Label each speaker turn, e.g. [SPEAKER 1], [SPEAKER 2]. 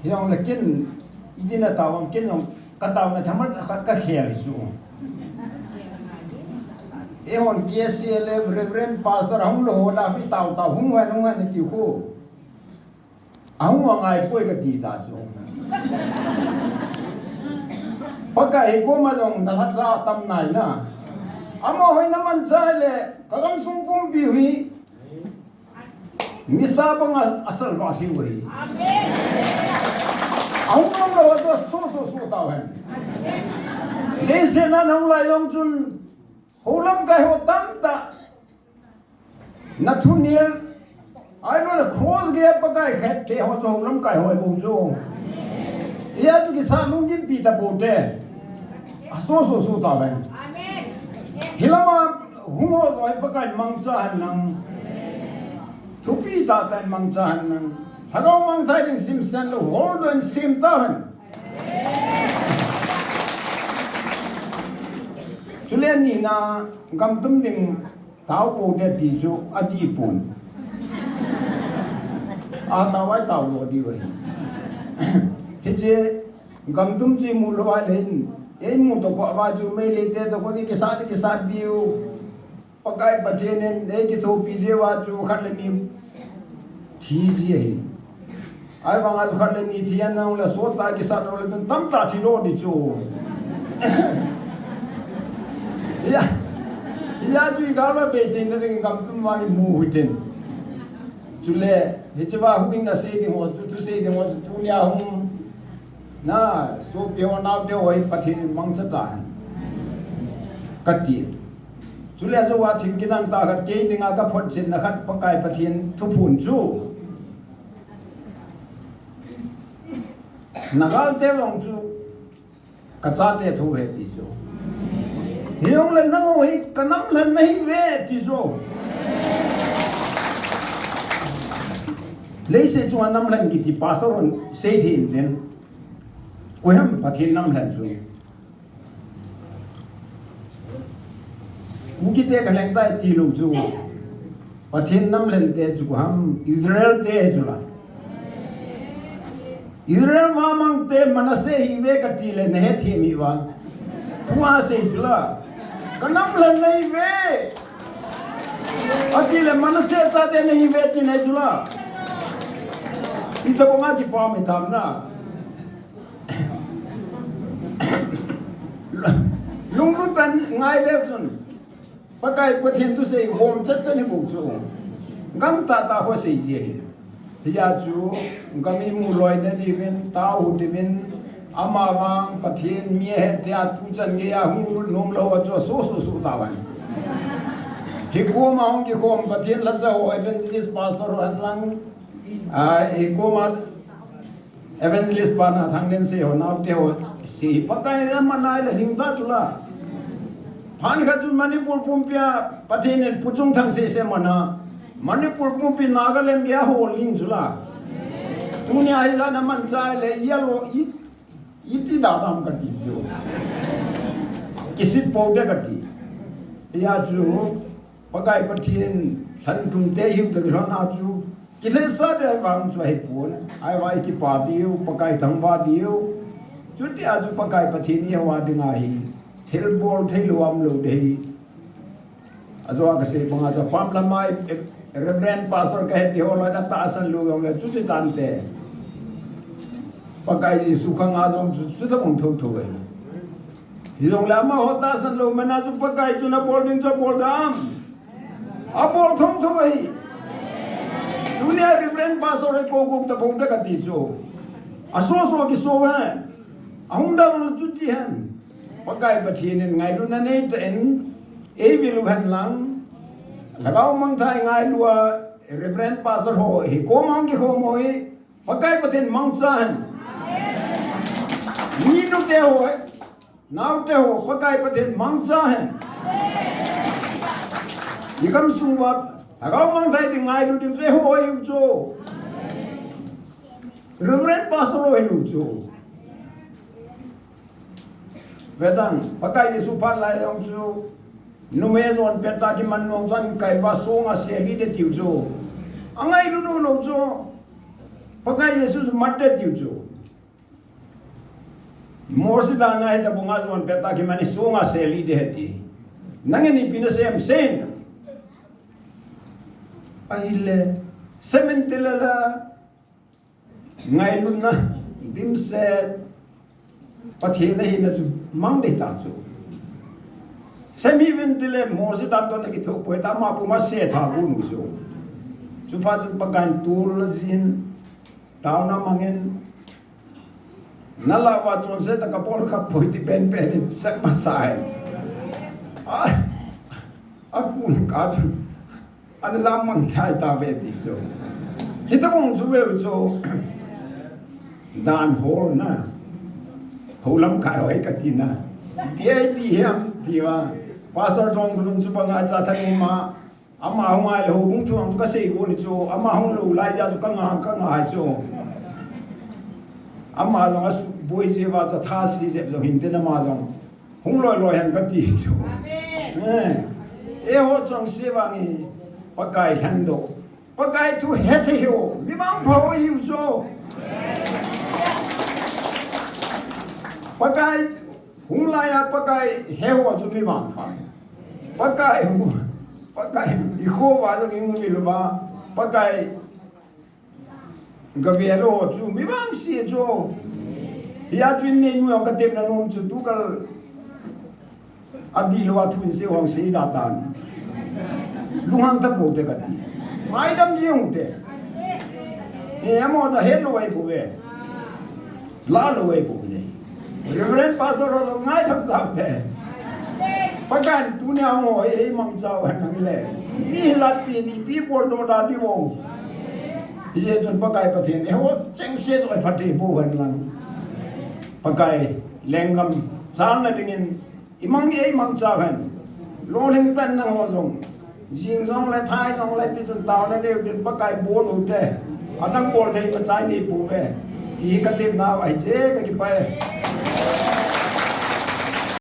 [SPEAKER 1] yang lekin ini na tawang kin long katau na thamat ka khel su hon KCL reverend pastor hong lo la pi tau hung wa ni ti khu ahung wa ngai poi ka ti ta chu pakai ko ma jong na hat sa tam nai na amo hoi na man chai le kagam sung pum pi hui misa bang asal ba thi hui ahung long lo to so tao hen le se na nong la yong chun holam kai ho tam ta nathunil ai lo cross ge pakai het te ho cho holam kai hoi bu chu ya tu ki sa lung kim pi ta po te so ta ben hilama humo zoi pakai mangcha han nang thupi ta ta mangcha han nang haro mang thai ding sim san lo hold and sim ta han chulen ni na gam tum ding tao po de ti chu ati pun a ta wai tao lo di wei he je gam tum chi mu lo wa len ei mu to ko wa chu me le te to ko ni ki sa diu pakai patenen ei ki tho pi je wa chu khat le mi thi ji he ai wang a chu khat le ni thi an nang la so ta ki sa lo le tam ta thi lo di chu ya chu ga ba be chen de gam tum wa ni mu hu ten chu le he chwa hu ing na se di ho chu se di ho tu nya hum na so pyo na de oi pathin mang cha ta kati chule zo wa thim kidang ta khat ke ninga ka phot sin na khat pakai pathin thu phun chu nagal te wong chu ka cha te thu he ti chu hiong le na oi kanam lan nahi ve ti chu le se chu nam lan ki ti pasaron se thin den ko ham pathin nam lan chu muki te kaleng tai ti lu chu pathin nam lan te chu ham Israel te chu la Israel ma mang te manase hi ve ka ti le ne thi mi wa thua se chu la kanam lan nei ve ati le manase cha te nei ve ti nei chu la ita ko nga ki pa mi tham na lung lu tan ngai le chun pakai pathin tu sei hom chat chani bu chu gam ta ho sei je ya chu gami mu loi na di ven ta hu di ven ama wang pathin mi he tia tu chan ge ya hung lu nom lo wa chu so ta wa hi ko ma hong ki khom pathin la cha ho evangelist pastor an lang e ko ma evangelist pa na thang len se ho naw te ho si pakai na manai la hing ta chula phan kha chun manipur pumpia pathin puchung thang se mana manipur pumpi nagaland ya ho ling chula tunia ila na man chai le yalo iti da dam ka ti jo kisit po de ka ti ya chu pakai pathin than tum te hiu de lo na chu kile sa de wang chu hai pon ai wa ki pa biu pakai thang ba diu chu ti a chu pakai pathin ye wa dinga hi thil bol thil am lo de azo ka se banga cha pam la mai reverend pastor ka he ho la ta asan lu yong le chu ti tan te pakai ji su khang a jong chu ta bong tho we hi jong la ma ho ta asan lu mena chu pakai chu na bol din chu bol dam a bol thong we dunia reverend pastor ko ta bong ta ka ti chu a so ki so ha ahung da lu chu ti han pakai pathin ngai lu na nei te en e vi lu han lang lagaw mang thai ngai lua reverend pastor ho hi ko mang ki ho mo hi pakai pathin mang chan ni nu te ho naw te ho pakai pathin mang chan ni kam su wa lagaw mang thai ding ngai lu ding che ho hi chu reverend pastor ho hi lu chu vedang pakai Yesu pan la yong chu numezon peta ki man nong chan kai ba songa se li de tiu chu angai lu no chu pakai Yesu mat de tiu chu Morsida na ita bunga zon peta ki mani sunga seli de heti. Nangeni pina sem sen. Ahile sementilala ngai lunna dimse pathina hina chu mangde ta chu. Semi ventile morsida don ki tho poeta ma puma se tha bu nu chu. Chu pa chu pagan tul jin tauna mangen nala wa chon se ta kapol kha poiti pen pen sak masai akun ka an lam mang chai ta ve ti so hita bong chu ve so dan hol na holam ka hoi ka ti na ti ai ti hem ti wa pastor dong lun chu pa nga cha thang ma ama hong ai lo bung chuang ka sei go ni chu ama hong lo lai ja chu ka nga ai chu amma long as boy je va ta tha si je zo hin te na ma long hung loi loi han ka ti chu amen e ho chong se wa ngi pa kai han do pa kai tu he te ho mi bang pho hiu zo pa kai hung lai ya pa kai he ho chu mi bang pha pa kai i kho wa zo ngi mi lo ba pa kai gavelo chu mi bang si chu ya twin ne nu ka tem na nom chu tu kal adi lo athu se hong se da tan luhang ta po te ka ti mai dam ji hu te e amo da he lo wai bu ve la lo wai bu le reverend pastor lo ngai thap ta te pagan tu ne amo e mang chao han le ni lat pi ni pi bol do da di wong ye chon pakai pathen e ho cheng se zo phate bo han lang pakai lengam chang na dingin imang e mang cha han lo ling tan na ho zong jing zong la thai zong la ti chon taw na de din pakai bo nu te atang bol thei pa chai ni pu ve ti ka tip na ai je ka ki pai